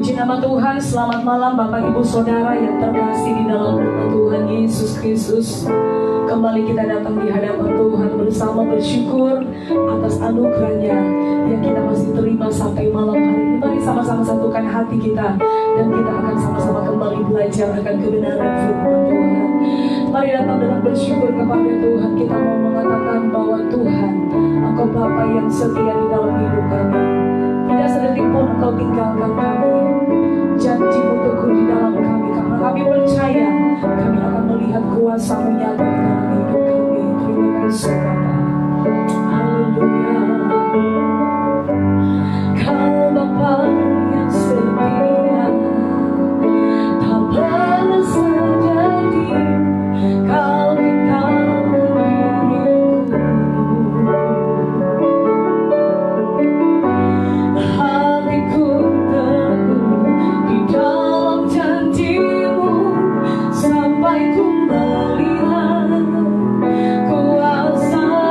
Puji nama Tuhan, selamat malam Bapak Ibu Saudara yang terkasih di dalam nama Tuhan Yesus Kristus. Kembali kita datang di hadapan Tuhan bersama bersyukur atas anugerahnya yang kita masih terima sampai malam hari ini. Mari sama-sama satukan hati kita dan kita akan sama-sama kembali belajar akan kebenaran firman Tuhan. Mari datang dengan bersyukur kepada Tuhan. Kita mau mengatakan bahwa Tuhan, Engkau Bapa yang setia di dalam hidup kami. Tidak sedetik pun Engkau tinggalkan kami. Janji-Mu teguh di dalam kami, karena kami percaya kami akan melihat kuasa-Mu nyata di dalam hidup kami. Terima kasih Bapa. Haleluya. Kau Bapa yang setia, tak pernah terjadi. Kau tinggalkan diriku. Hatiku teguh di dalam janji-Mu sampai ku melihat kuasa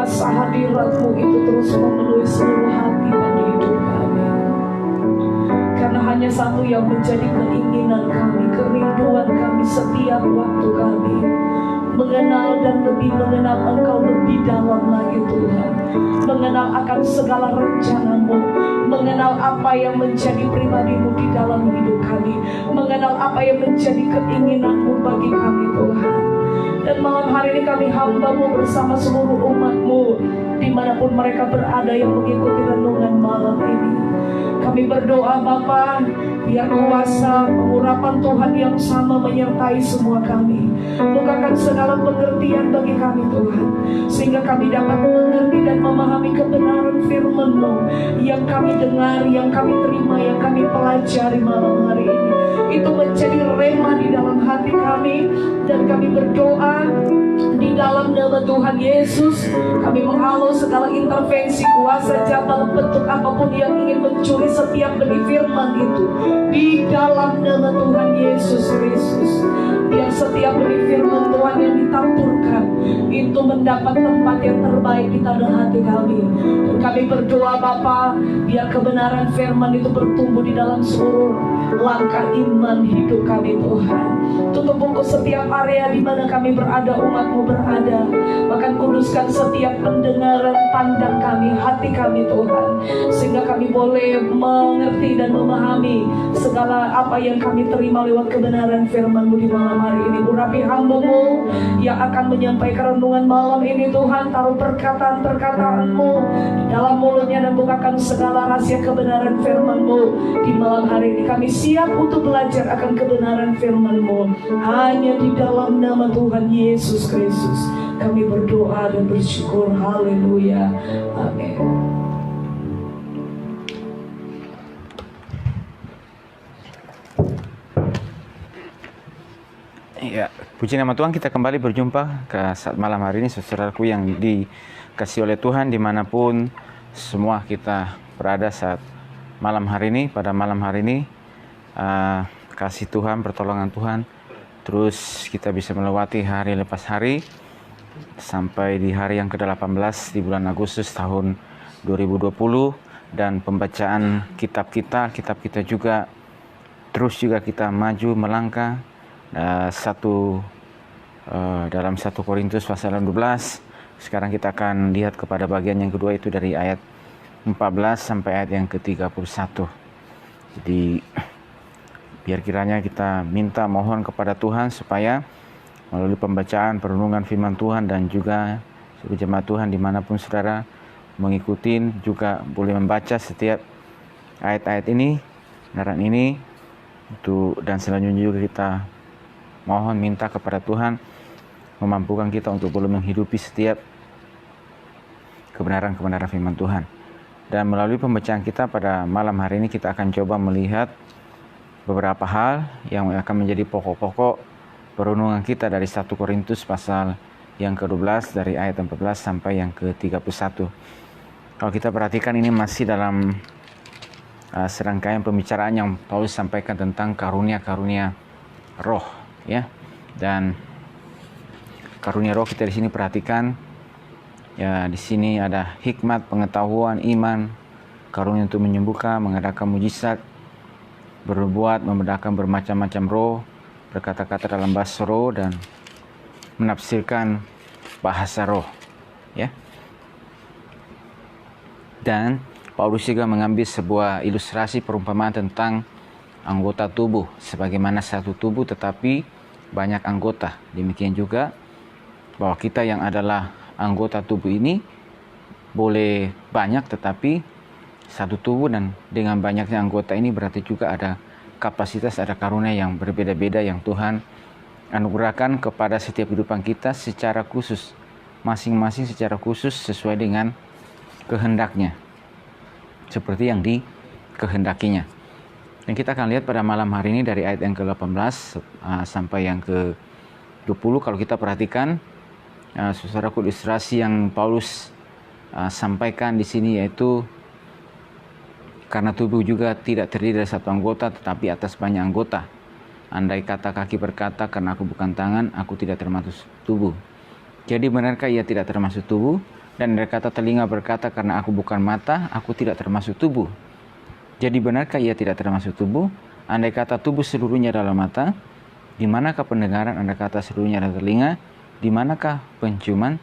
kuasa hadirat-Mu itu terus memenuhi seluruh hati dan hidup kami. Karena hanya satu yang menjadi keinginan kami, kerinduan kami setiap waktu kami, mengenal dan lebih mengenal Engkau lebih dalam lagi Tuhan. Mengenal akan segala rencana-Mu, mengenal apa yang menjadi pribadi-Mu di dalam hidup kami, mengenal apa yang menjadi keinginan-Mu bagi kami Tuhan. Dan malam hari ini kami hamba-Mu bersama seluruh umat-Mu dimanapun mereka berada yang mengikuti renungan malam ini. Kami berdoa Bapa, biar kuasa pengurapan Tuhan yang sama menyertai semua kami. Bukakan segala pengertian bagi kami Tuhan, sehingga kami dapat mengerti dan memahami kebenaran firman-Mu yang kami dengar, yang kami terima, yang kami pelajari malam hari ini. Itu menjadi rema di dalam hati kami. Dan kami berdoa di dalam nama Tuhan Yesus, kami menghalau segala intervensi kuasa jahat dalam bentuk apapun yang ingin mencuri setiap benih firman itu. Di dalam nama Tuhan Yesus Kristus, biar setiap benih firman Tuhan yang ditaburkan itu mendapat tempat yang terbaik di tanah hati kami. Dan kami berdoa Bapa, biar kebenaran firman itu bertumbuh di dalam seluruh langkah iman hidup kami Tuhan. Tutup bungkus setiap area di mana kami berada, umat-Mu berada. Bahkan kuduskan setiap pendengaran, pandang kami, hati kami Tuhan, sehingga kami boleh mengerti dan memahami segala apa yang kami terima lewat kebenaran firman-Mu di malam hari ini. Urapi hamba-Mu yang akan menyampaikan renungan malam ini Tuhan. Taruh perkataan-perkataan-Mu di dalam mulutnya dan bukakan segala rahasia kebenaran firman-Mu di malam hari ini. Kami siap untuk belajar akan kebenaran firman-Mu. Hanya di dalam nama Tuhan Yesus Kristus kami berdoa dan bersyukur. Haleluya. Amin. Ya, puji nama Tuhan, kita kembali berjumpa ke saat malam hari ini, saudaraku yang dikasihi oleh Tuhan dimanapun semua kita berada saat malam hari ini. Pada malam hari ini kasih Tuhan, pertolongan Tuhan, terus kita bisa melewati hari lepas hari sampai di hari yang ke-18 di bulan Agustus tahun 2020. Dan pembacaan kitab kita juga terus juga kita maju melangkah dalam 1 Korintus pasal 12. Sekarang kita akan lihat kepada bagian yang kedua, itu dari ayat 14 sampai ayat yang ke-31. Jadi biar kiranya kita minta mohon kepada Tuhan supaya melalui pembacaan perenungan firman Tuhan dan juga seluruh jemaat Tuhan dimanapun saudara mengikuti juga boleh membaca setiap ayat-ayat ini, kebenaran ini dan selanjutnya juga kita mohon minta kepada Tuhan memampukan kita untuk boleh menghidupi setiap kebenaran-kebenaran firman Tuhan. Dan melalui pembacaan kita pada malam hari ini kita akan coba melihat beberapa hal yang akan menjadi pokok-pokok perenungan kita dari 1 Korintus pasal yang ke-12 dari ayat 14 sampai yang ke-31. Kalau kita perhatikan ini masih dalam serangkaian pembicaraan yang Paulus sampaikan tentang karunia-karunia roh, ya. Dan karunia roh kita di sini perhatikan, ya, di sini ada hikmat, pengetahuan, iman, karunia untuk menyembuhkan, mengadakan mujizat, berbuat, membedakan bermacam-macam roh, berkata-kata dalam bahasa roh, dan menafsirkan bahasa roh, ya. Dan Paulus juga mengambil sebuah ilustrasi perumpamaan tentang anggota tubuh, sebagaimana satu tubuh tetapi banyak anggota. Demikian juga bahwa kita yang adalah anggota tubuh ini boleh banyak tetapi satu tubuh, dan dengan banyaknya anggota ini berarti juga ada kapasitas, ada karunia yang berbeda-beda yang Tuhan anugerahkan kepada setiap kehidupan kita secara khusus, masing-masing secara khusus sesuai dengan kehendaknya, seperti yang dikehendakinya. Dan kita akan lihat pada malam hari ini dari ayat yang ke-18 sampai yang ke-20. Kalau kita perhatikan, saudaraku, ilustrasi yang Paulus sampaikan di sini yaitu karena tubuh juga tidak terdiri dari satu anggota tetapi atas banyak anggota. Andai kata kaki berkata, karena aku bukan tangan, aku tidak termasuk tubuh. Jadi benarkah ia tidak termasuk tubuh? Dan andai kata telinga berkata, karena aku bukan mata, aku tidak termasuk tubuh. Jadi benarkah ia tidak termasuk tubuh? Andai kata tubuh seluruhnya adalah mata, di manakah pendengaran? Andai kata seluruhnya adalah telinga, di manakah penciuman?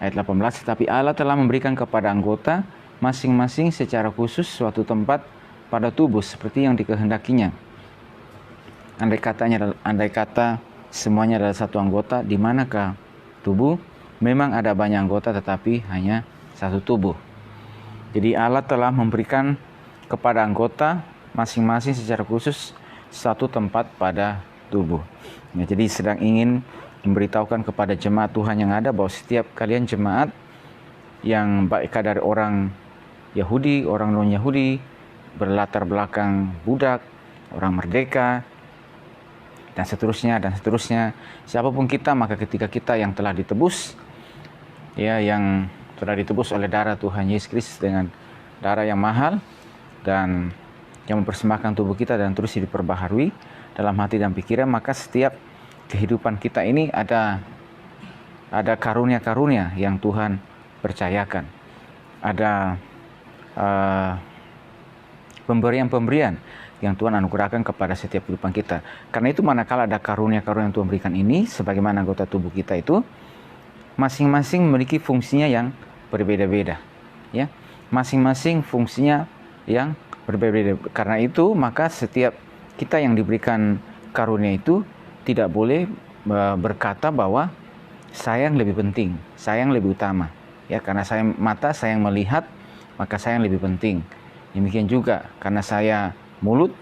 Ayat 18, tetapi Allah telah memberikan kepada anggota masing-masing secara khusus suatu tempat pada tubuh seperti yang dikehendakinya. Andai kata semuanya adalah satu anggota, di manakah tubuh? Memang ada banyak anggota tetapi hanya satu tubuh. Jadi Allah telah memberikan kepada anggota masing-masing secara khusus satu tempat pada tubuh. Ya, jadi sedang ingin memberitahukan kepada jemaat Tuhan yang ada bahwa setiap kalian jemaat yang baik dari orang Yahudi, orang non-Yahudi, berlatar belakang budak, orang merdeka, dan seterusnya, siapapun kita, maka ketika kita yang telah ditebus, ya, yang telah ditebus oleh darah Tuhan Yesus Kristus dengan darah yang mahal dan yang mempersembahkan tubuh kita dan terus diperbaharui dalam hati dan pikiran, maka setiap kehidupan kita ini ada karunia-karunia yang Tuhan percayakan, ada pemberian-pemberian yang Tuhan anugerahkan kepada setiap kehidupan kita. Karena itu manakala ada karunia-karunia yang Tuhan berikan ini, sebagaimana anggota tubuh kita itu, masing-masing memiliki fungsinya yang berbeda-beda. Ya, masing-masing fungsinya yang berbeda-beda. Karena itu, maka setiap kita yang diberikan karunia itu tidak boleh berkata bahwa saya yang lebih penting, saya yang lebih utama. Ya, karena saya mata, saya yang melihat, maka saya yang lebih penting. Demikian juga karena saya mulut,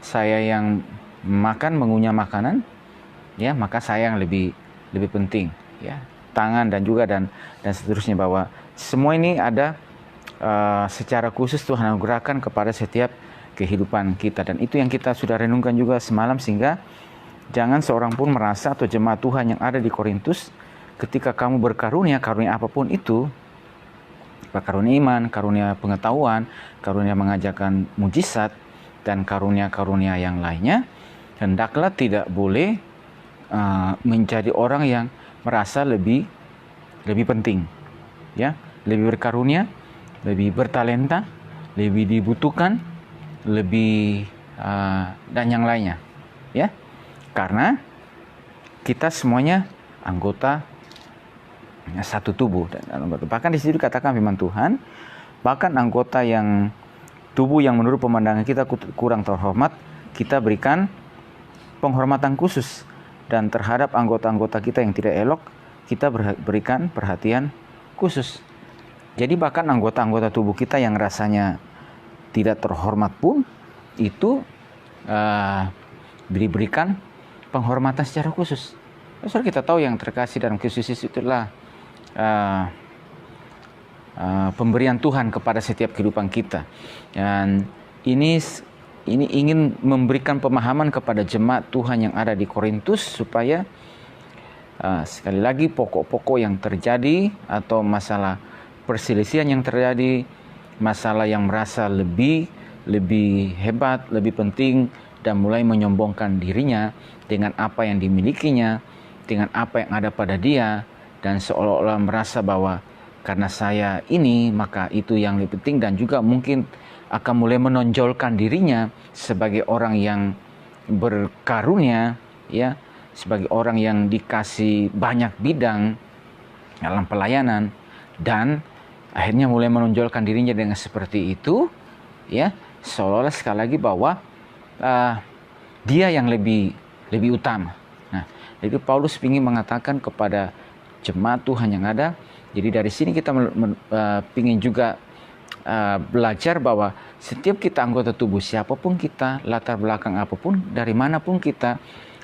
saya yang makan, mengunyah makanan, ya, maka saya yang lebih penting, ya. Tangan dan juga dan seterusnya, bahwa semua ini ada secara khusus Tuhan anugerahkan kepada setiap kehidupan kita, dan itu yang kita sudah renungkan juga semalam, sehingga jangan seorang pun merasa, atau jemaat Tuhan yang ada di Korintus, ketika kamu berkarunia, karunia apapun itu, karunia iman, karunia pengetahuan, karunia mengajarkan mujizat, dan karunia-karunia yang lainnya, hendaklah tidak boleh menjadi orang yang merasa lebih penting, ya, lebih berkarunia, lebih bertalenta, lebih dibutuhkan, lebih dan yang lainnya, ya, karena kita semuanya anggota satu tubuh. Dan bahkan di situ dikatakan firman Tuhan, bahkan anggota yang tubuh yang menurut pemandangan kita kurang terhormat, kita berikan penghormatan khusus, dan terhadap anggota-anggota kita yang tidak elok, kita berikan perhatian khusus. Jadi bahkan anggota-anggota tubuh kita yang rasanya tidak terhormat pun, itu diberikan penghormatan secara khusus. Saudara, kita tahu yang terkasih dalam Kristus itulah pemberian Tuhan kepada setiap kehidupan kita. Dan ini ingin memberikan pemahaman kepada jemaat Tuhan yang ada di Korintus, supaya sekali lagi pokok-pokok yang terjadi, atau masalah perselisihan yang terjadi, masalah yang merasa lebih hebat, lebih penting, dan mulai menyombongkan dirinya dengan apa yang dimilikinya, dengan apa yang ada pada dia, dan seolah-olah merasa bahwa karena saya ini, maka itu yang lebih penting, dan juga mungkin akan mulai menonjolkan dirinya sebagai orang yang berkarunia, ya, sebagai orang yang dikasih banyak bidang dalam pelayanan, dan akhirnya mulai menonjolkan dirinya dengan seperti itu, ya, seolah-olah sekali lagi bahwa dia yang lebih utama. Nah, itu Paulus ingin mengatakan kepada jemaat Tuhan yang ada. Jadi dari sini kita ingin juga belajar bahwa setiap kita anggota tubuh, siapapun kita, latar belakang apapun, dari manapun kita,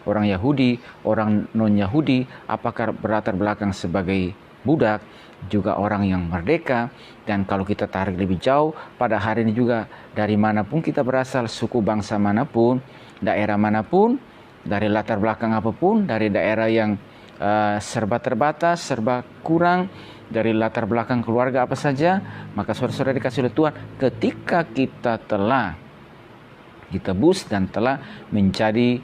orang Yahudi, orang non-Yahudi, apakah berlatar belakang sebagai budak, juga orang yang merdeka, dan kalau kita tarik lebih jauh, pada hari ini juga dari manapun kita berasal, suku bangsa manapun, daerah manapun, dari latar belakang apapun, dari daerah yang serba terbatas, serba kurang, dari latar belakang keluarga apa saja, maka saudara-saudara dikasih oleh Tuhan, ketika kita telah ditebus dan telah menjadi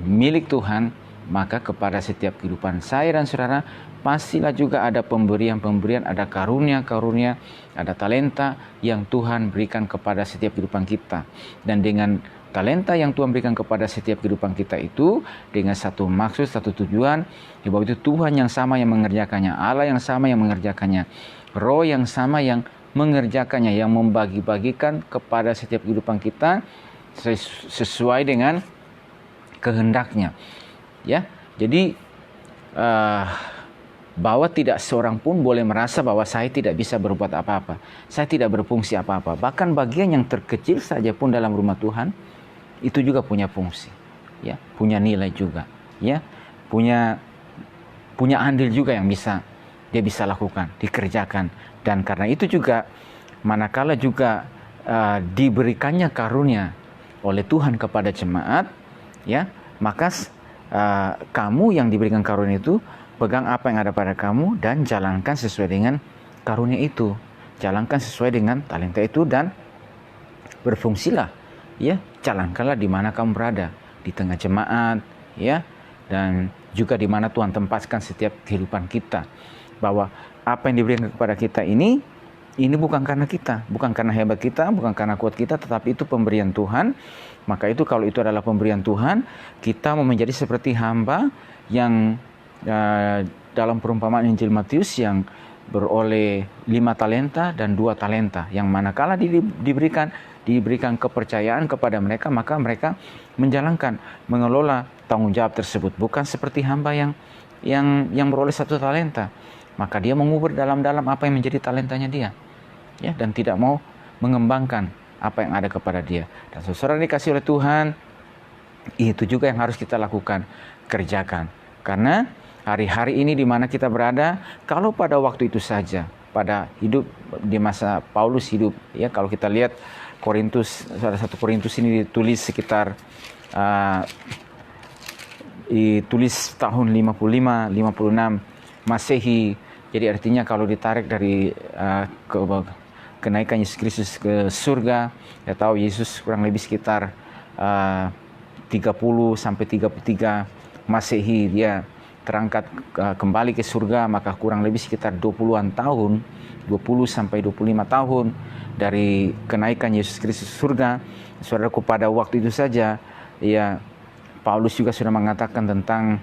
milik Tuhan, maka kepada setiap kehidupan saya dan saudara pastilah juga ada pemberian-pemberian, ada karunia-karunia, ada talenta yang Tuhan berikan kepada setiap kehidupan kita. Dan dengan talenta yang Tuhan berikan kepada setiap kehidupan kita itu dengan satu maksud, satu tujuan, bahwa itu Tuhan yang sama yang mengerjakannya, Allah yang sama yang mengerjakannya, Roh yang sama yang mengerjakannya, yang membagi-bagikan kepada setiap kehidupan kita sesuai dengan kehendaknya. Ya, jadi bahwa tidak seorang pun boleh merasa bahwa saya tidak bisa berbuat apa-apa, saya tidak berfungsi apa-apa. Bahkan bagian yang terkecil saja pun dalam rumah Tuhan itu juga punya fungsi, ya, punya nilai juga, ya, punya andil juga yang dia bisa lakukan, dikerjakan. Dan karena itu juga manakala juga diberikannya karunia oleh Tuhan kepada jemaat, ya, maka kamu yang diberikan karunia itu pegang apa yang ada pada kamu dan jalankan sesuai dengan karunia itu, jalankan sesuai dengan talenta itu dan berfungsilah, ya, jalankanlah di mana kamu berada, di tengah jemaat, ya, dan juga di mana Tuhan tempatkan setiap kehidupan kita, bahwa apa yang diberikan kepada kita ini bukan karena kita, bukan karena hebat kita, bukan karena kuat kita, tetapi itu pemberian Tuhan. Maka itu kalau itu adalah pemberian Tuhan, kita mau menjadi seperti hamba yang dalam perumpamaan Injil Matius yang beroleh 5 talenta dan 2 talenta, yang manakala diberikan kepercayaan kepada mereka, maka mereka menjalankan, mengelola tanggung jawab tersebut. Bukan seperti hamba yang beroleh 1 talenta, maka dia mengubur dalam-dalam apa yang menjadi talentanya dia, ya, dan tidak mau mengembangkan apa yang ada kepada dia. Dan saudara dikasih oleh Tuhan, itu juga yang harus kita lakukan, kerjakan. Karena hari-hari ini di mana kita berada, kalau pada waktu itu saja, pada hidup di masa Paulus hidup, ya, kalau kita lihat Korintus, salah satu Korintus ini ditulis sekitar ditulis tahun 55-56 Masehi. Jadi artinya kalau ditarik dari kenaikan Yesus Kristus ke surga, ya tahu Yesus kurang lebih sekitar 30 sampai 33 Masehi dia terangkat kembali ke surga, maka kurang lebih sekitar 20-an tahun, 20 sampai 25 tahun dari kenaikan Yesus Kristus ke surga. Saudaraku, pada waktu itu saja, ya, Paulus juga sudah mengatakan tentang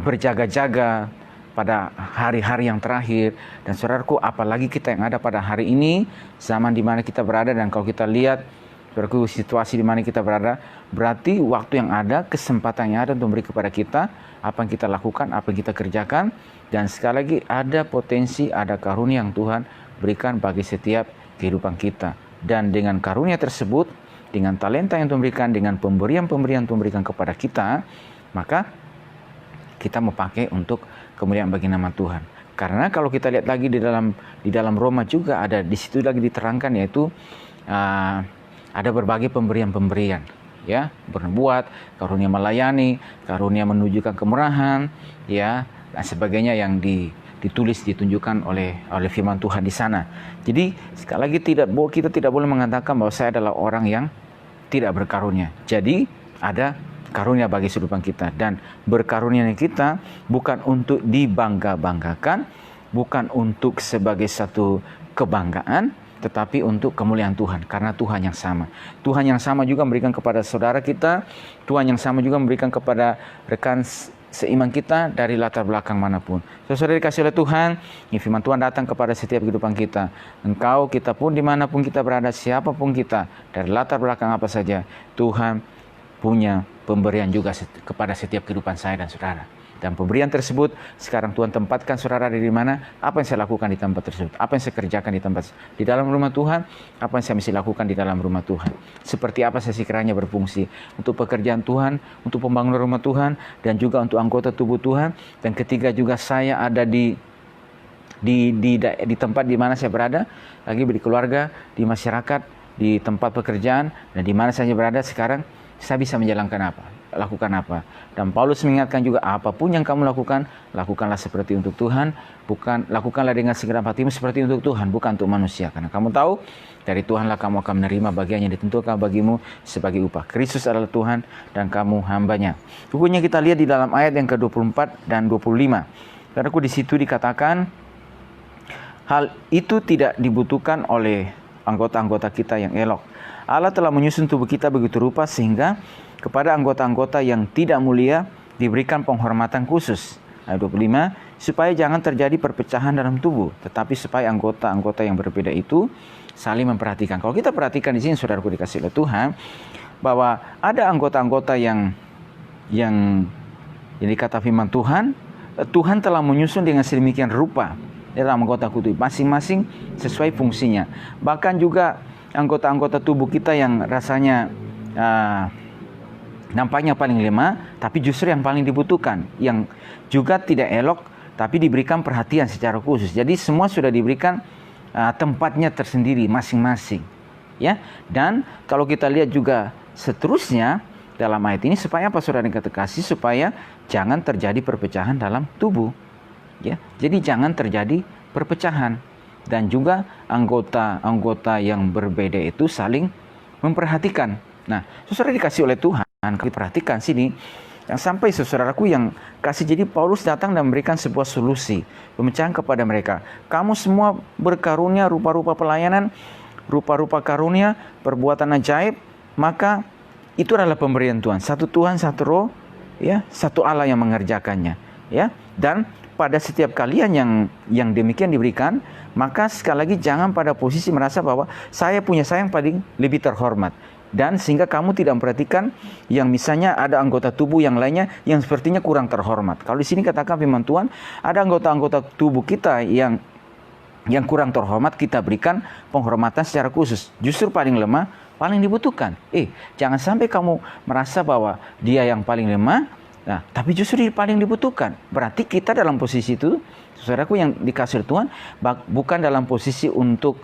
berjaga-jaga pada hari-hari yang terakhir. Dan saudaraku, apalagi kita yang ada pada hari ini, zaman di mana kita berada. Dan kalau kita lihat, saudaraku, situasi di mana kita berada, berarti waktu yang ada, kesempatan yang ada untuk memberi kepada kita, apa yang kita lakukan, apa yang kita kerjakan. Dan sekali lagi, ada potensi, ada karunia yang Tuhan berikan bagi setiap kehidupan kita. Dan dengan karunia tersebut, dengan talenta yang Tuhan berikan, dengan pemberian-pemberian Tuhan berikan kepada kita, maka kita mau pakai untuk kemuliaan bagi nama Tuhan. Karena kalau kita lihat lagi di dalam Roma juga ada di situ lagi diterangkan, yaitu ada berbagai pemberian-pemberian, ya, berbuat, karunia melayani, karunia menunjukkan kemurahan, ya, dan sebagainya yang ditulis, ditunjukkan oleh firman Tuhan di sana. Jadi sekali lagi kita tidak boleh mengatakan bahwa saya adalah orang yang tidak berkarunia. Jadi ada karunia bagi kehidupan kita, dan berkarunia kita bukan untuk dibangga-banggakan, bukan untuk sebagai satu kebanggaan, tetapi untuk kemuliaan Tuhan, karena Tuhan yang sama. Tuhan yang sama juga memberikan kepada saudara kita, Tuhan yang sama juga memberikan kepada rekan seiman kita dari latar belakang manapun. Saudara dikasih oleh Tuhan, firman Tuhan datang kepada setiap kehidupan kita. Engkau, kita pun dimanapun kita berada, siapapun kita, dari latar belakang apa saja, Tuhan punya pemberian juga kepada setiap kehidupan saya dan saudara. Dan pemberian tersebut sekarang Tuhan tempatkan saudara di mana, apa yang saya lakukan di tempat tersebut, apa yang saya kerjakan di dalam rumah Tuhan, apa yang saya mesti lakukan di dalam rumah Tuhan, seperti apa saya sekiranya berfungsi untuk pekerjaan Tuhan, untuk pembangunan rumah Tuhan, dan juga untuk anggota tubuh Tuhan. Dan ketika juga saya ada di tempat di mana saya berada, lagi di keluarga, di masyarakat, di tempat pekerjaan, dan di mana saya berada sekarang, saya bisa menjalankan apa? lakukan apa. Dan Paulus mengingatkan juga, apapun yang kamu lakukan, lakukanlah seperti untuk Tuhan, lakukanlah dengan segenap hatimu seperti untuk Tuhan, bukan untuk manusia. Karena kamu tahu, dari Tuhanlah kamu akan menerima bagian yang ditentukan bagimu sebagai upah. Kristus adalah Tuhan dan kamu hambanya. Pokoknya kita lihat di dalam ayat yang ke-24 dan 25. Karena di situ dikatakan, hal itu tidak dibutuhkan oleh anggota-anggota kita yang elok. Allah telah menyusun tubuh kita begitu rupa sehingga kepada anggota-anggota yang tidak mulia diberikan penghormatan khusus. Ayat 25, supaya jangan terjadi perpecahan dalam tubuh, tetapi supaya anggota-anggota yang berbeda itu saling memperhatikan. Kalau kita perhatikan di sini, saudaraku dikasih oleh Tuhan, bahwa ada anggota-anggota yang dikata firman Tuhan, Tuhan telah menyusun dengan sedemikian rupa dalam anggota tubuh masing-masing sesuai fungsinya. Bahkan juga anggota-anggota tubuh kita yang rasanya nampaknya paling lemah, tapi justru yang paling dibutuhkan, yang juga tidak elok, tapi diberikan perhatian secara khusus. Jadi semua sudah diberikan tempatnya tersendiri masing-masing, ya. Dan kalau kita lihat juga seterusnya dalam ayat ini, supaya apa, saudara yang kekasih? Supaya jangan terjadi perpecahan dalam tubuh, ya. Jadi jangan terjadi perpecahan, dan juga anggota-anggota yang berbeda itu saling memperhatikan. Nah, saudara dikasih oleh Tuhan, kami perhatikan sini, yang sampai saudaraku yang kasih, jadi Paulus datang dan memberikan sebuah solusi pemecahan kepada mereka. Kamu semua berkarunia rupa-rupa pelayanan, rupa-rupa karunia, perbuatan ajaib, maka itu adalah pemberian Tuhan. Satu Tuhan, satu Roh, ya, satu Allah yang mengerjakannya, ya. Dan pada setiap kalian yang demikian diberikan, maka sekali lagi jangan pada posisi merasa bahwa saya yang paling lebih terhormat. Dan sehingga kamu tidak memperhatikan yang misalnya ada anggota tubuh yang lainnya yang sepertinya kurang terhormat. Kalau di sini katakan firman Tuhan, ada anggota-anggota tubuh kita yang kurang terhormat, kita berikan penghormatan secara khusus. Justru paling lemah, paling dibutuhkan. Jangan sampai kamu merasa bahwa dia yang paling lemah, nah, tapi justru dia paling dibutuhkan. Berarti kita dalam posisi itu, saudaraku yang dikasih Tuhan, bukan dalam posisi untuk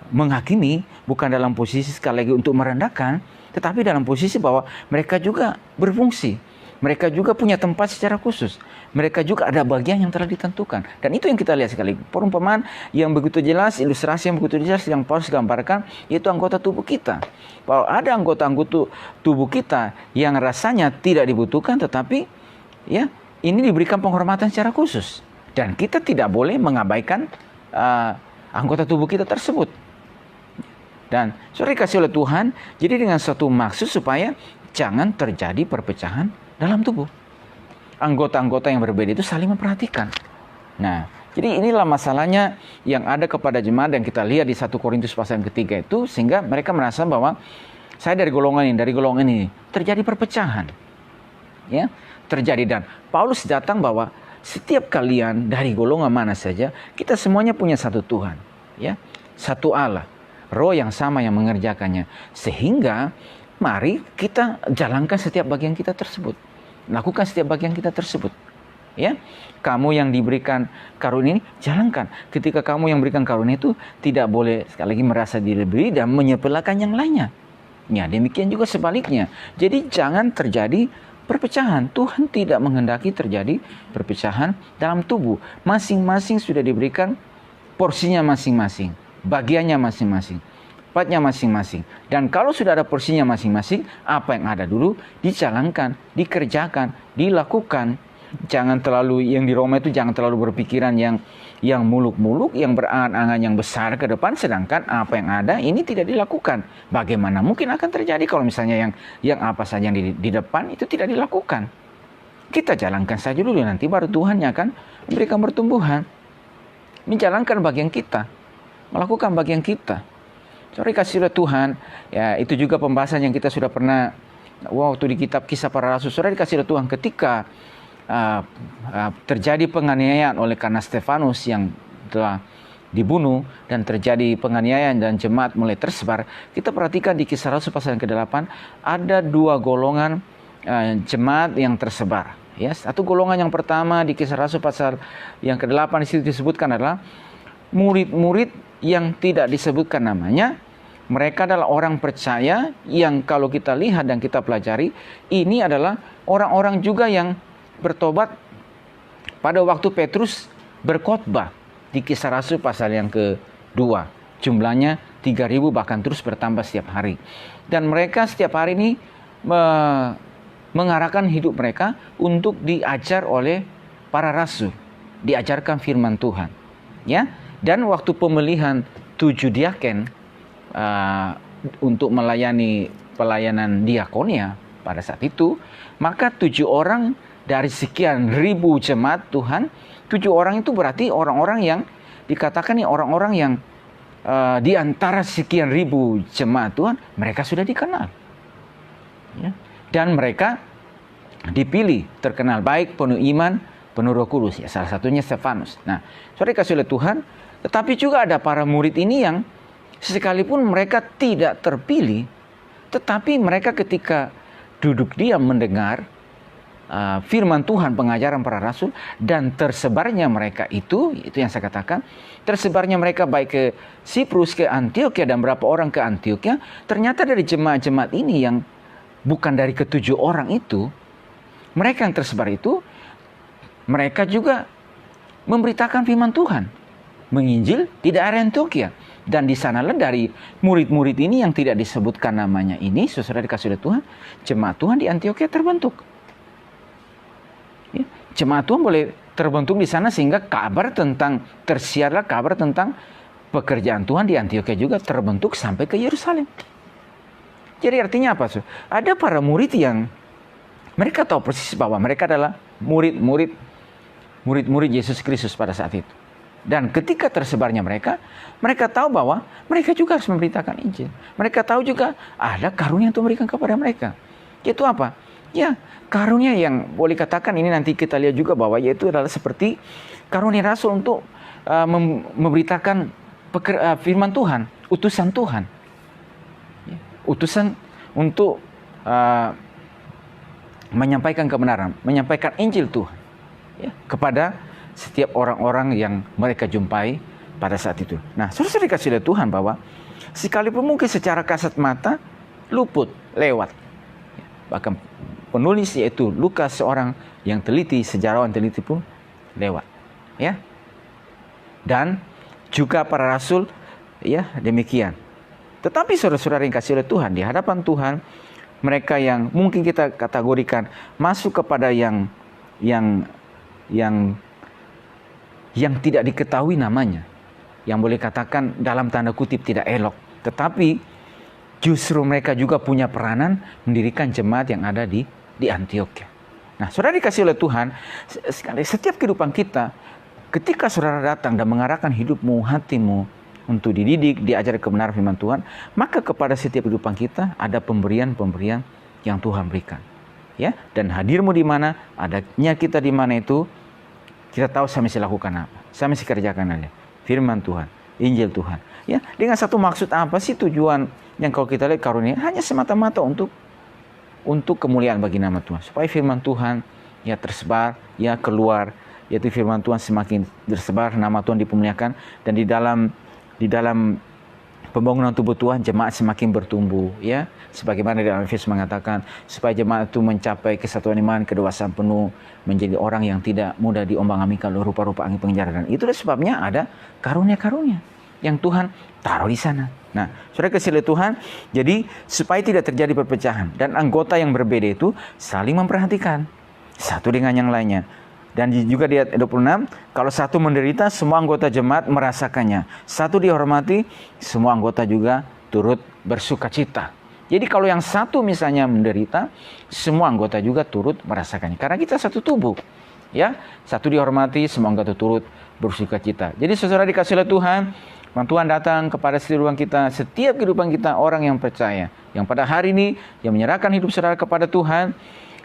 menghakimi, bukan dalam posisi sekali lagi untuk merendahkan, tetapi dalam posisi bahwa mereka juga berfungsi, mereka juga punya tempat secara khusus, mereka juga ada bagian yang telah ditentukan. Dan itu yang kita lihat sekali, perumpamaan yang begitu jelas, ilustrasi yang begitu jelas yang Paulus gambarkan, yaitu anggota tubuh kita. Bahwa ada anggota-anggota tubuh kita yang rasanya tidak dibutuhkan, tetapi ya ini diberikan penghormatan secara khusus, dan kita tidak boleh mengabaikan anggota tubuh kita tersebut. Dan saudara dikasih oleh Tuhan, jadi dengan suatu maksud supaya jangan terjadi perpecahan dalam tubuh. Anggota-anggota yang berbeda itu saling memperhatikan. Nah, jadi inilah masalahnya yang ada kepada jemaat yang kita lihat di 1 Korintus pasal yang ketiga itu, sehingga mereka merasa bahwa saya dari golongan ini, terjadi perpecahan. Ya, terjadi. Dan Paulus datang bahwa setiap kalian dari golongan mana saja, kita semuanya punya satu Tuhan, ya, satu Allah. Roh yang sama yang mengerjakannya. Sehingga mari kita jalankan setiap bagian kita tersebut. Lakukan setiap bagian kita tersebut. Ya, kamu yang diberikan karunia ini, jalankan. Ketika kamu yang berikan karunia itu, tidak boleh sekali lagi merasa dilebih dan menyepelekan yang lainnya. Ya, demikian juga sebaliknya. Jadi jangan terjadi perpecahan. Tuhan tidak menghendaki terjadi perpecahan dalam tubuh. Masing-masing sudah diberikan porsinya masing-masing, bagiannya masing-masing, tempatnya masing-masing. Dan kalau sudah ada porsinya masing-masing, apa yang ada dulu dijalankan, dikerjakan, dilakukan. Jangan terlalu, yang di Roma itu jangan terlalu berpikiran yang muluk-muluk, yang berangan-angan yang besar ke depan, sedangkan apa yang ada ini tidak dilakukan. Bagaimana mungkin akan terjadi kalau misalnya yang apa saja yang di depan itu tidak dilakukan? Kita jalankan saja dulu, nanti baru Tuhan yang akan memberikan pertumbuhan. Menjalankan bagian kita, melakukan bagian kita. Sorry, kasih oleh Tuhan. Ya, itu juga pembahasan yang kita sudah pernah waktu di kitab Kisah Para Rasul. Sorry, dikasih oleh Tuhan, ketika terjadi penganiayaan oleh karena Stefanus yang telah dibunuh dan terjadi penganiayaan dan jemaat mulai tersebar. Kita perhatikan di Kisah Rasul pasal yang ke-8 ada dua golongan jemaat yang tersebar. Ya, satu golongan yang pertama di Kisah Rasul pasal yang ke-8 di situ disebutkan adalah murid-murid yang tidak disebutkan namanya, mereka adalah orang percaya yang kalau kita lihat dan kita pelajari, ini adalah orang-orang juga yang bertobat pada waktu Petrus berkhotbah di Kisah Rasul pasal yang kedua. Jumlahnya 3.000 bahkan terus bertambah setiap hari. Dan mereka setiap hari ini mengarahkan hidup mereka untuk diajar oleh para rasul, diajarkan firman Tuhan. Ya, dan waktu pemilihan 7 diaken untuk melayani pelayanan diakonia pada saat itu, maka 7 orang dari sekian ribu jemaat Tuhan, 7 orang itu berarti orang-orang yang dikatakan nih orang-orang yang di antara sekian ribu jemaat Tuhan, mereka sudah dikenal. Ya. Dan mereka dipilih, terkenal baik, penuh iman, penuh Roh Kudus. Ya, salah satunya Stefanus. Nah, saudara kasih oleh Tuhan, tetapi juga ada para murid ini yang sekalipun mereka tidak terpilih, tetapi mereka ketika duduk diam mendengar firman Tuhan, pengajaran para rasul, dan tersebarnya mereka itu yang saya katakan, tersebarnya mereka baik ke Siprus, ke Antioquia, dan berapa orang ke Antioquia, ternyata dari jemaat-jemaat ini yang bukan dari ke-7 orang itu, mereka yang tersebar itu, mereka juga memberitakan firman Tuhan, menginjil di daerah Antioquia. Dan di sanalah dari murid-murid ini yang tidak disebutkan namanya ini, saudara dikasih oleh Tuhan, jemaat Tuhan di Antioquia terbentuk. Ya, jemaat Tuhan boleh terbentuk di sana sehingga tersiarlah kabar tentang pekerjaan Tuhan di Antioquia juga terbentuk sampai ke Yerusalem. Jadi artinya apa? Ada para murid yang mereka tahu persis bahwa mereka adalah murid-murid Yesus Kristus pada saat itu. Dan ketika tersebarnya mereka tahu bahwa mereka juga harus memberitakan Injil. Mereka tahu juga ada karunia yang Tuhan berikan kepada mereka. Itu apa? Ya, karunia yang boleh katakan ini nanti kita lihat juga bahwa yaitu adalah seperti karunia rasul untuk memberitakan firman Tuhan, utusan Tuhan. Ya, utusan untuk menyampaikan kebenaran, menyampaikan Injil Tuhan ya, kepada setiap orang-orang yang mereka jumpai pada saat itu. Nah, saudara dikasih oleh Tuhan bahwa sekalipun mungkin secara kasat mata luput, lewat. Bahkan penulis yaitu Lukas, seorang yang teliti, sejarawan teliti pun lewat. Ya. Dan juga para rasul ya demikian. Tetapi saudara-saudara yang kasih oleh Tuhan, di hadapan Tuhan, mereka yang mungkin kita kategorikan masuk kepada yang tidak diketahui namanya, yang boleh katakan dalam tanda kutip tidak elok, tetapi justru mereka juga punya peranan mendirikan jemaat yang ada di Antioquia. Nah, saudara dikasih oleh Tuhan, setiap kehidupan kita, ketika saudara datang dan mengarahkan hidupmu, hatimu untuk dididik, diajar kebenaran firman Tuhan, maka kepada setiap kehidupan kita ada pemberian-pemberian yang Tuhan berikan. Ya, dan hadirmu di mana, adanya kita di mana itu, kita tahu saya mesti lakukan apa, saya mesti kerjakan aja. Firman Tuhan, Injil Tuhan. Ya, dengan satu maksud apa sih tujuan yang kalau kita lihat karunia hanya semata-mata untuk kemuliaan bagi nama Tuhan, supaya firman Tuhan ya tersebar, ya keluar, yaitu firman Tuhan semakin tersebar, nama Tuhan dipermuliakan, dan di dalam pembangunan tubuh Tuhan jemaat semakin bertumbuh, ya sebagaimana dalam Efesus mengatakan supaya jemaat itu mencapai kesatuan iman, kedewasaan penuh, menjadi orang yang tidak mudah diombang-ambingkan oleh rupa-rupa angin penjara. Dan itulah sebabnya ada karunia-karunia yang Tuhan taruh di sana. Nah, saudara kasih oleh Tuhan, jadi supaya tidak terjadi perpecahan dan anggota yang berbeda itu saling memperhatikan satu dengan yang lainnya. Dan juga di ayat 26, kalau satu menderita, semua anggota jemaat merasakannya. Satu dihormati, semua anggota juga turut bersukacita. Jadi kalau yang satu misalnya menderita, semua anggota juga turut merasakannya. Karena kita satu tubuh. Ya, satu dihormati, semua anggota turut bersukacita. Jadi saudara dikasih oleh Tuhan datang kepada setiap kehidupan kita orang yang percaya. Yang pada hari ini, yang menyerahkan hidup saudara kepada Tuhan,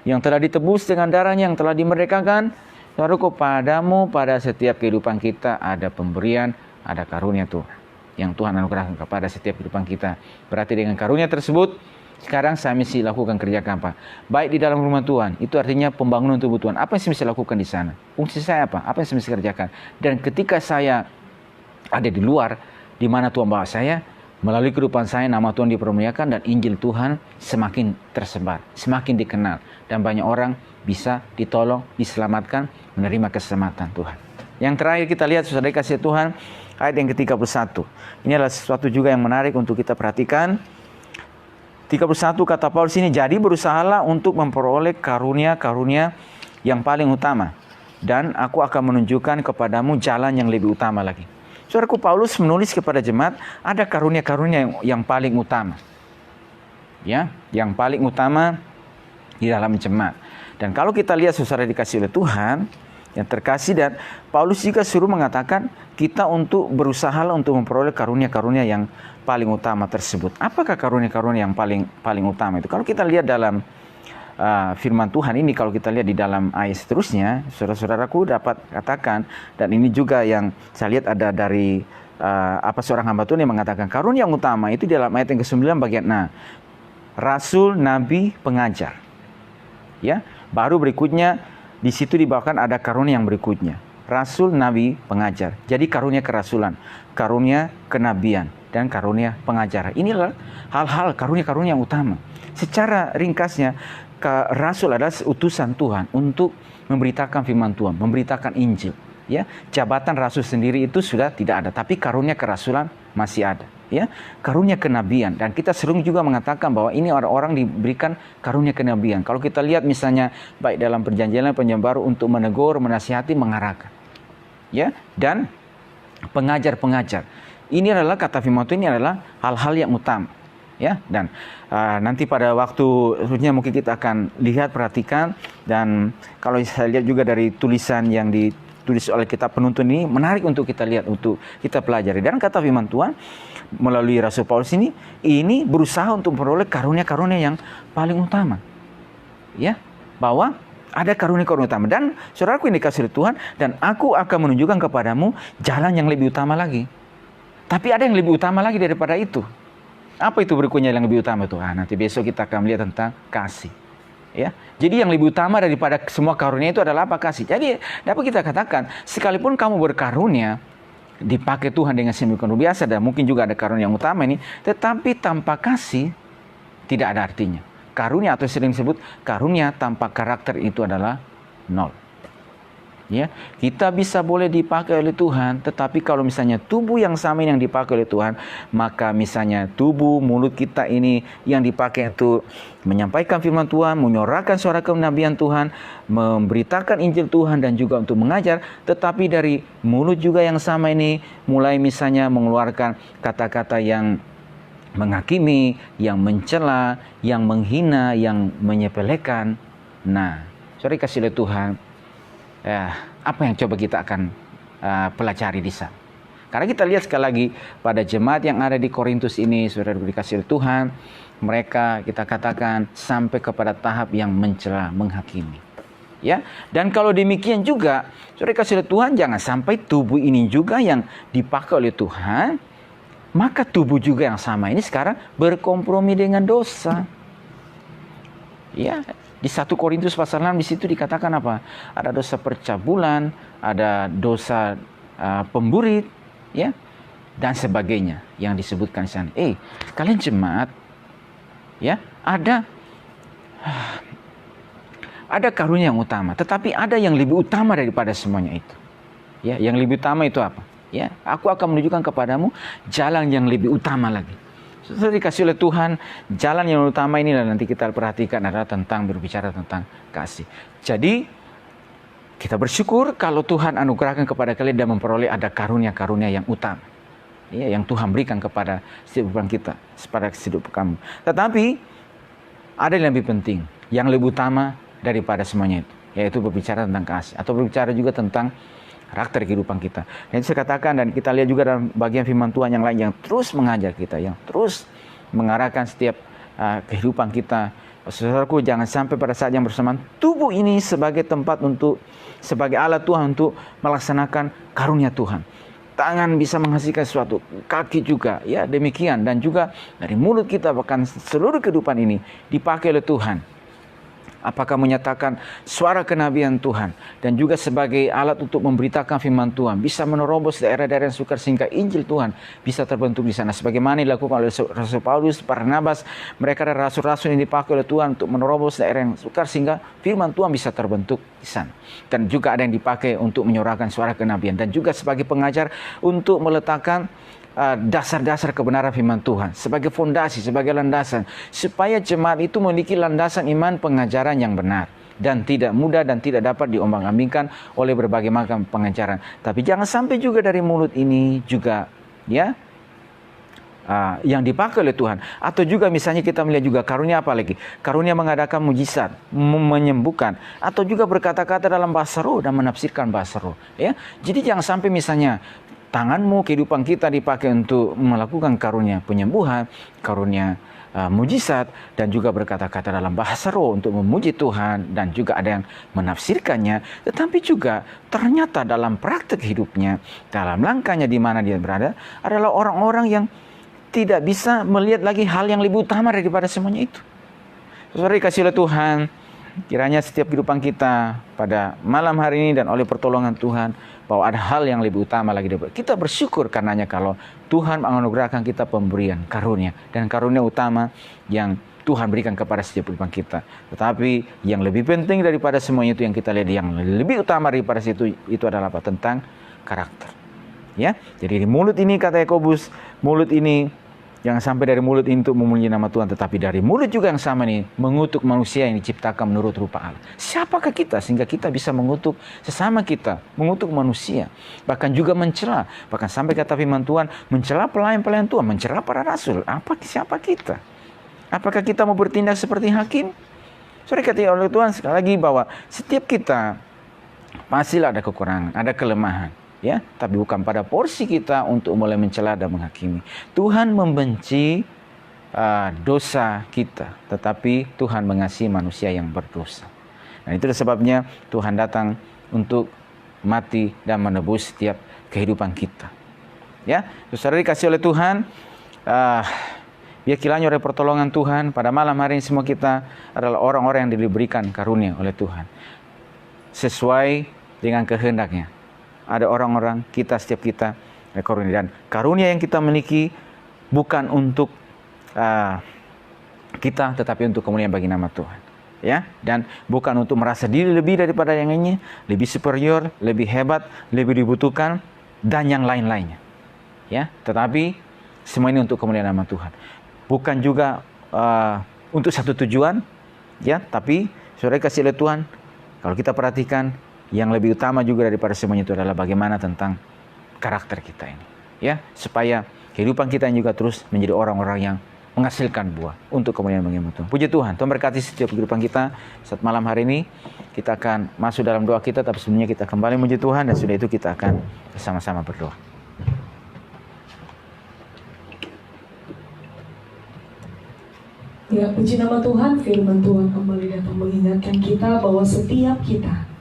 yang telah ditebus dengan darahnya, yang telah dimerdekakan, saudara, kepadamu pada setiap kehidupan kita ada pemberian, ada karunia Tuhan yang Tuhan anugerahkan kepada setiap kehidupan kita. Berarti dengan karunia tersebut, sekarang saya mesti lakukan kerja apa? Baik di dalam rumah Tuhan, itu artinya pembangunan tubuh Tuhan. Apa yang saya mesti lakukan di sana? Fungsi saya apa? Apa yang saya mesti kerjakan? Dan ketika saya ada di luar, di mana Tuhan bawa saya, Melalui kehidupan saya nama Tuhan dipermuliakan dan Injil Tuhan semakin tersebar, semakin dikenal. Dan banyak orang bisa ditolong, diselamatkan, menerima keselamatan Tuhan. Yang terakhir kita lihat saudara kasih Tuhan, ayat yang ke-31. Ini adalah sesuatu juga yang menarik untuk kita perhatikan. 31 kata Paulus ini, jadi berusahalah untuk memperoleh karunia-karunia yang paling utama. Dan aku akan menunjukkan kepadamu jalan yang lebih utama lagi. Saudaraku, Paulus menulis kepada jemaat, ada karunia-karunia yang paling utama. Ya, yang paling utama di dalam jemaat. Dan kalau kita lihat saudara dikasih oleh Tuhan, yang terkasih, dan Paulus juga suruh mengatakan kita untuk berusaha untuk memperoleh karunia-karunia yang paling utama tersebut. Apakah karunia-karunia yang paling utama itu? Kalau kita lihat dalam firman Tuhan ini, kalau kita lihat di dalam ayat seterusnya, saudara-saudaraku dapat katakan, dan ini juga yang saya lihat ada dari seorang hamba Tuhan yang mengatakan karunia yang utama itu di dalam ayat yang ke-9 bagian Rasul, Nabi, Pengajar. Ya, baru berikutnya di situ dibawakan ada karunia yang berikutnya. Rasul, Nabi, Pengajar. Jadi karunia kerasulan, karunia kenabian, dan karunia pengajaran. Inilah hal-hal karunia-karunia yang utama. Secara ringkasnya, Rasul adalah utusan Tuhan untuk memberitakan firman Tuhan, memberitakan Injil. Ya, jabatan Rasul sendiri itu sudah tidak ada, tapi karunia kerasulan masih ada. Ya, karunia kenabian, dan kita sering juga mengatakan bahwa ini orang-orang diberikan karunia kenabian. Kalau kita lihat misalnya baik dalam perjanjian baru untuk menegur, menasihati, mengarahkan. Ya, dan pengajar-pengajar. Ini adalah kata firman Tuhan, ini adalah hal-hal yang utama. Ya, dan nanti pada waktu selanjutnya mungkin kita akan lihat, perhatikan, dan kalau saya lihat juga dari tulisan yang ditulis oleh kitab penuntun ini menarik untuk kita lihat, untuk kita pelajari. Dan kata firman Tuhan melalui Rasul Paulus ini berusaha untuk memperoleh karunia-karunia yang paling utama. Ya, bahwa ada karunia-karunia utama. Dan saudaraku yang dikasihi Tuhan, dan aku akan menunjukkan kepadamu jalan yang lebih utama lagi. Tapi ada yang lebih utama lagi daripada itu. Apa itu berikutnya yang lebih utama itu? Nanti besok kita akan melihat tentang kasih. Ya, jadi yang lebih utama daripada semua karunia itu adalah apa? Kasih. Jadi dapat kita katakan, sekalipun kamu berkarunia, dipakai Tuhan dengan sedemikian luar biasa, dan mungkin juga ada karunia yang utama ini, tetapi tanpa kasih tidak ada artinya. Karunia atau sering disebut karunia tanpa karakter itu adalah nol. Ya, kita bisa boleh dipakai oleh Tuhan, tetapi kalau misalnya tubuh yang sama ini yang dipakai oleh Tuhan, maka misalnya tubuh mulut kita ini yang dipakai untuk menyampaikan firman Tuhan, menyuarakan suara kenabian Tuhan, memberitakan Injil Tuhan, dan juga untuk mengajar, tetapi dari mulut juga yang sama ini mulai misalnya mengeluarkan kata-kata yang menghakimi, yang mencela, yang menghina, yang menyepelekan. Nah, sorry kasih oleh Tuhan, apa yang coba kita akan pelajari di sana. Karena kita lihat sekali lagi pada jemaat yang ada di Korintus ini, saudara dikasih oleh Tuhan, mereka kita katakan sampai kepada tahap yang mencela, menghakimi. Ya, dan kalau demikian juga, saudara dikasih oleh Tuhan, jangan sampai tubuh ini juga yang dipakai oleh Tuhan, maka tubuh juga yang sama ini sekarang berkompromi dengan dosa. Ya, di 1 Korintus pasal 6 di situ dikatakan apa? Ada dosa percabulan, ada dosa pemburit, ya, dan sebagainya yang disebutkan di sana. Kalian jemaat, ya, ada karunia yang utama, tetapi ada yang lebih utama daripada semuanya itu. Ya, yang lebih utama itu apa? Ya, aku akan menunjukkan kepadamu jalan yang lebih utama lagi. Setelah dikasih oleh Tuhan, jalan yang utama ini dan nanti kita perhatikan adalah tentang berbicara tentang kasih. Jadi kita bersyukur kalau Tuhan anugerahkan kepada kalian dan memperoleh ada karunia-karunia yang utama, ya, yang Tuhan berikan kepada kehidupan kita, pada kehidupan kamu. Tetapi ada yang lebih penting, yang lebih utama daripada semuanya itu, yaitu berbicara tentang kasih, atau berbicara juga tentang karakter kehidupan kita. Dan saya katakan, dan kita lihat juga dalam bagian firman Tuhan yang lain yang terus mengajar kita, yang terus mengarahkan setiap kehidupan kita. Saudaraku, jangan sampai pada saat yang bersamaan tubuh ini sebagai tempat sebagai alat Tuhan untuk melaksanakan karunia Tuhan. Tangan bisa menghasilkan sesuatu, kaki juga, ya demikian, dan juga dari mulut kita bahkan seluruh kehidupan ini dipakai oleh Tuhan apakah menyatakan suara kenabian Tuhan, dan juga sebagai alat untuk memberitakan firman Tuhan, bisa menerobos daerah-daerah yang sukar sehingga Injil Tuhan bisa terbentuk di sana. Sebagaimana dilakukan oleh Rasul Paulus, Barnabas, mereka adalah rasul-rasul yang dipakai oleh Tuhan untuk menerobos daerah yang sukar sehingga firman Tuhan bisa terbentuk di sana. Dan juga ada yang dipakai untuk menyuarakan suara kenabian, dan juga sebagai pengajar untuk meletakkan dasar-dasar kebenaran firman Tuhan sebagai fondasi, sebagai landasan, supaya jemaat itu memiliki landasan iman pengajaran yang benar dan tidak mudah dan tidak dapat diombang-ambingkan oleh berbagai macam pengajaran. Tapi jangan sampai juga dari mulut ini juga yang dipakai oleh Tuhan. Atau juga misalnya kita melihat juga karunia apa lagi? Karunia mengadakan mujizat, menyembuhkan, atau juga berkata-kata dalam bahasa roh dan menafsirkan bahasa roh. Ya, jadi jangan sampai misalnya tanganmu, kehidupan kita dipakai untuk melakukan karunia penyembuhan, karunia mujizat, dan juga berkata-kata dalam bahasa roh untuk memuji Tuhan, dan juga ada yang menafsirkannya. Tetapi juga ternyata dalam praktek hidupnya, dalam langkahnya di mana dia berada, adalah orang-orang yang tidak bisa melihat lagi hal yang lebih utama daripada semuanya itu. Saudara dikasihi oleh Tuhan, kiranya setiap kehidupan kita pada malam hari ini dan oleh pertolongan Tuhan, bahwa ada hal yang lebih utama lagi daripada kita bersyukur karenanya kalau Tuhan menganugerahkan kita pemberian karunia, dan karunia utama yang Tuhan berikan kepada setiap kehidupan kita. Tetapi yang lebih penting daripada semuanya itu yang kita lihat, yang lebih utama daripada itu adalah apa? Tentang karakter. Ya, jadi di mulut ini, kata Yakobus, mulut ini jangan sampai dari mulut ini untuk memuji nama Tuhan, tetapi dari mulut juga yang sama ini mengutuk manusia yang diciptakan menurut rupa Allah. Siapakah kita sehingga kita bisa mengutuk sesama kita, mengutuk manusia, bahkan juga mencela, bahkan sampai kata firman Tuhan, mencela pelayan-pelayan Tuhan, mencela para rasul. Siapa kita? Apakah kita mau bertindak seperti hakim? Saudara kata oleh Tuhan sekali lagi bahwa setiap kita pastilah ada kekurangan, ada kelemahan. Ya, tapi bukan pada porsi kita untuk mulai mencela dan menghakimi. Tuhan membenci dosa kita, tetapi Tuhan mengasihi manusia yang berdosa. Nah, itu sebabnya Tuhan datang untuk mati dan menebus setiap kehidupan kita. Ya, saudara dikasihi oleh Tuhan, biar kiranya oleh pertolongan Tuhan pada malam hari ini semua kita adalah orang-orang yang diberikan karunia oleh Tuhan sesuai dengan kehendaknya. Ada orang-orang kita, setiap kita karunia, dan karunia yang kita miliki bukan untuk kita, tetapi untuk kemuliaan bagi nama Tuhan. Ya, dan bukan untuk merasa diri lebih daripada yang lainnya, lebih superior, lebih hebat, lebih dibutuhkan, dan yang lain-lainnya. Ya, tetapi semua ini untuk kemuliaan nama Tuhan. Bukan juga untuk satu tujuan, ya, tapi saudara kasih oleh Tuhan, kalau kita perhatikan, yang lebih utama juga daripada semuanya itu adalah bagaimana tentang karakter kita ini. Ya, supaya kehidupan kita juga terus menjadi orang-orang yang menghasilkan buah untuk kemuliaan bagi nama Tuhan. Puji Tuhan, Tuhan berkati setiap kehidupan kita. Saat malam hari ini kita akan masuk dalam doa kita, tapi sebelumnya kita kembali memuji Tuhan, dan sudah itu kita akan bersama-sama berdoa. Ya, puji nama Tuhan, firman Tuhan kembali datang mengingatkan kita bahwa setiap kita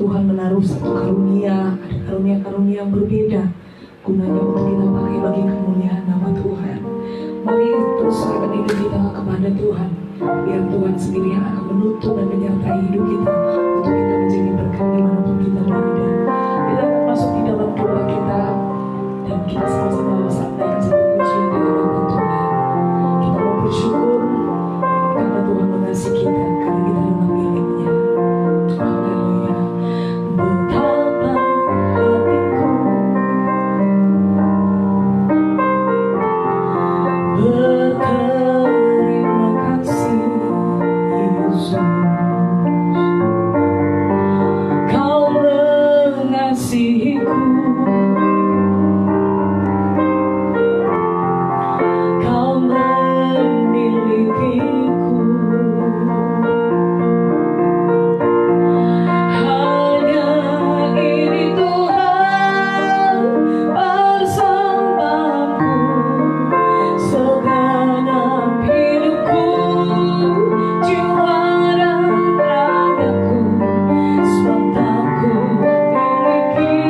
Tuhan menaruh satu karunia, ada karunia-karunia yang berbeda, gunanya untuk kita pakai bagi kemuliaan nama Tuhan. Mari terus serahkan hidup kita kepada Tuhan, biar Tuhan sendiri yang akan menuntun dan menyertai hidup kita untuk kita menjadi berkat dimanapun kita berada. Kita akan masuk di dalam doa kita, dan kita sama-sama bersandai satu pujian di hadapan Tuhan. Kita mau bersyukur karena Tuhan mengasihi kita, karena kita adalah miliknya. Haleluya. Betapa hatiku berterima kasih, Yesus. Kau mengasihiku, Kau memilikiku. Hanya ini Tuhan bersamaku, segenap hidupku, jiwa dan ragaku, semua tak ku miliki.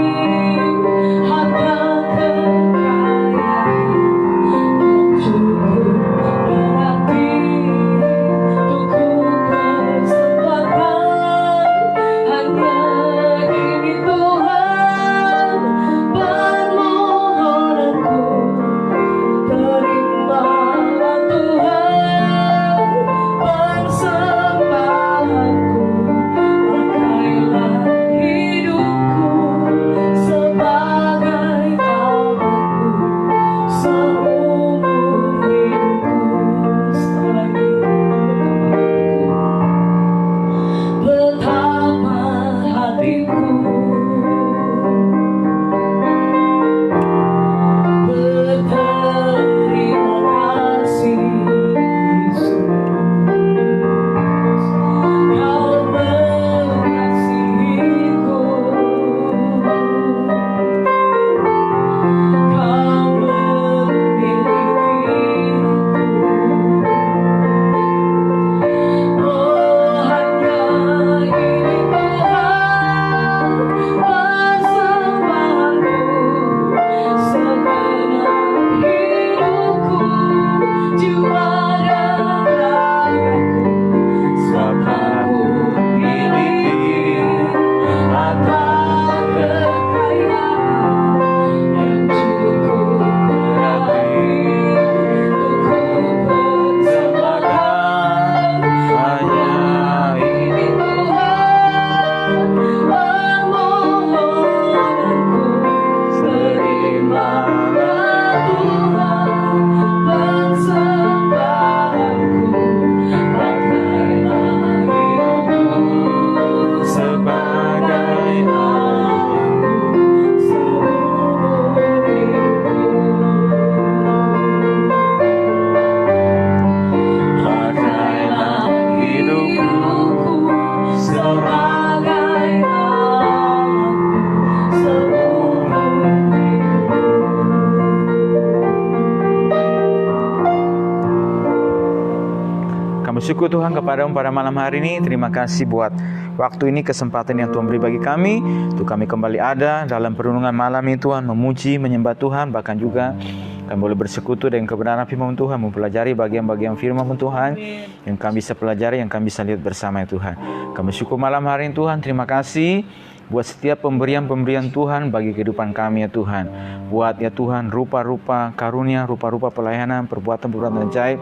bersyukur Tuhan kepadamu pada malam hari ini. Terima kasih buat waktu ini, kesempatan yang Tuhan beri bagi kami. Untuk kami kembali ada dalam perenungan malam ini Tuhan, memuji, menyembah Tuhan. Bahkan juga kami boleh bersekutu dengan kebenaran firman Tuhan, mempelajari bagian-bagian firman Tuhan yang kami bisa pelajari, yang kami bisa lihat bersama ya Tuhan. Kami syukur malam hari ini Tuhan. Terima kasih buat setiap pemberian-pemberian Tuhan bagi kehidupan kami ya Tuhan. Buat ya Tuhan rupa-rupa karunia, rupa-rupa pelayanan, perbuatan-perbuatan ajaib.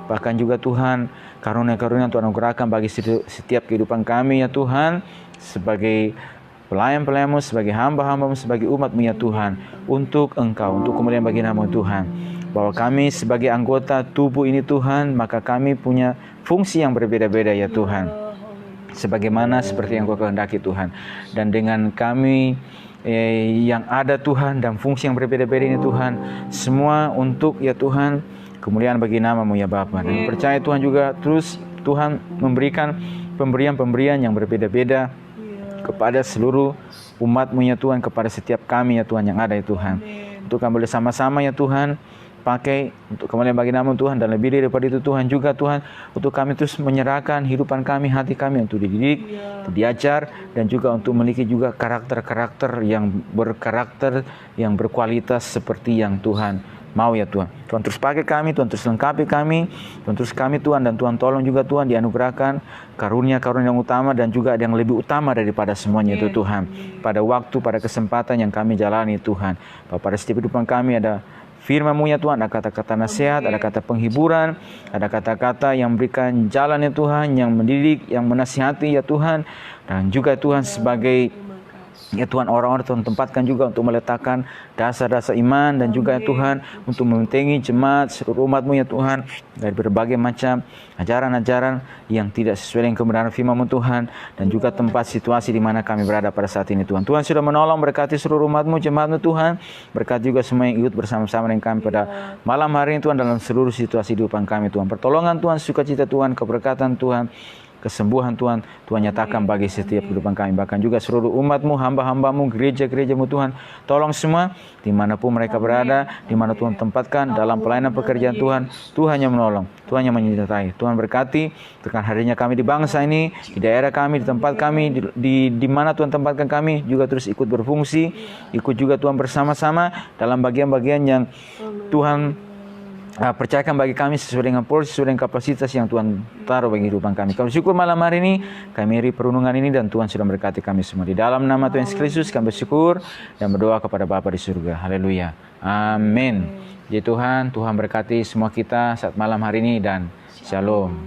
Bahkan juga Tuhan karunia-karunia Tuhan anugerahkan bagi setiap kehidupan kami ya Tuhan. Sebagai pelayan-pelayan-Mu, sebagai hamba-hamba-Mu, sebagai umat-Mu ya Tuhan. Untuk Engkau, untuk kemuliaan bagi nama Tuhan. Bahwa kami sebagai anggota tubuh ini Tuhan, maka kami punya fungsi yang berbeda-beda ya Tuhan. Sebagaimana seperti yang Kau kehendaki Tuhan. Dan dengan kami yang ada Tuhan dan fungsi yang berbeda-beda ini Tuhan, semua untuk ya Tuhan kemuliaan bagi nama-Mu ya Bapa. Dan percaya Tuhan juga terus Tuhan memberikan pemberian-pemberian yang berbeda-beda kepada seluruh umat-Mu ya Tuhan, kepada setiap kami ya Tuhan yang ada ya Tuhan. Untuk kami boleh sama-sama ya Tuhan pakai untuk kemuliaan bagi nama Tuhan, dan lebih daripada itu Tuhan juga Tuhan, untuk kami terus menyerahkan hidupan kami, hati kami untuk dididik, diajar, dan juga untuk memiliki juga karakter-karakter yang berkarakter, yang berkualitas seperti yang Tuhan mau ya Tuhan. Tuhan terus pakai kami, Tuhan terus lengkapi kami, Tuhan terus kami Tuhan, dan Tuhan tolong juga Tuhan dianugerahkan karunia-karunia yang utama dan juga yang lebih utama daripada semuanya itu Tuhan. Pada waktu, pada kesempatan yang kami jalani Tuhan. Pada setiap kehidupan kami ada firman-Mu ya Tuhan, ada kata-kata nasihat, ada kata penghiburan, ada kata-kata yang memberikan jalan ya Tuhan, yang mendidik, yang menasihati ya Tuhan. Dan juga Tuhan sebagai ya Tuhan orang-orang Tuhan tempatkan juga untuk meletakkan dasar-dasar iman, dan juga ya Tuhan untuk membentengi jemaat seluruh umat-Mu ya Tuhan dari berbagai macam ajaran-ajaran yang tidak sesuai dengan kebenaran firman-Mu Tuhan, dan juga tempat situasi di mana kami berada pada saat ini Tuhan. Tuhan sudah menolong, berkati seluruh umat-Mu, jemaat-Mu Tuhan, berkati juga semua yang ikut bersama-sama dengan kami pada malam hari ini Tuhan, dalam seluruh situasi kehidupan kami Tuhan. Pertolongan Tuhan, sukacita Tuhan, keberkatan Tuhan, kesembuhan Tuhan, Tuhan nyatakan bagi setiap kehidupan kami. Bahkan juga seluruh umat-Mu, hamba-hamba-Mu, gereja-gereja-Mu Tuhan. Tolong semua, dimanapun mereka berada, dimana Tuhan tempatkan dalam pelayanan pekerjaan Tuhan, Tuhan yang menolong, Tuhan yang menyertai. Tuhan berkati, tekan harinya kami di bangsa ini, di daerah kami, di tempat kami, di mana Tuhan tempatkan kami, juga terus ikut berfungsi, ikut juga Tuhan bersama-sama dalam bagian-bagian yang Tuhan percayakan bagi kami sesuai dengan porsi, sesuai dengan kapasitas yang Tuhan taruh bagi kehidupan kami. Kami syukur malam hari ini, kami iri perundungan ini, dan Tuhan sudah memberkati kami semua. Di dalam nama Tuhan Yesus Kristus kami bersyukur dan berdoa kepada Bapa di surga. Haleluya. Amin. Jadi Tuhan berkati semua kita saat malam hari ini, dan shalom.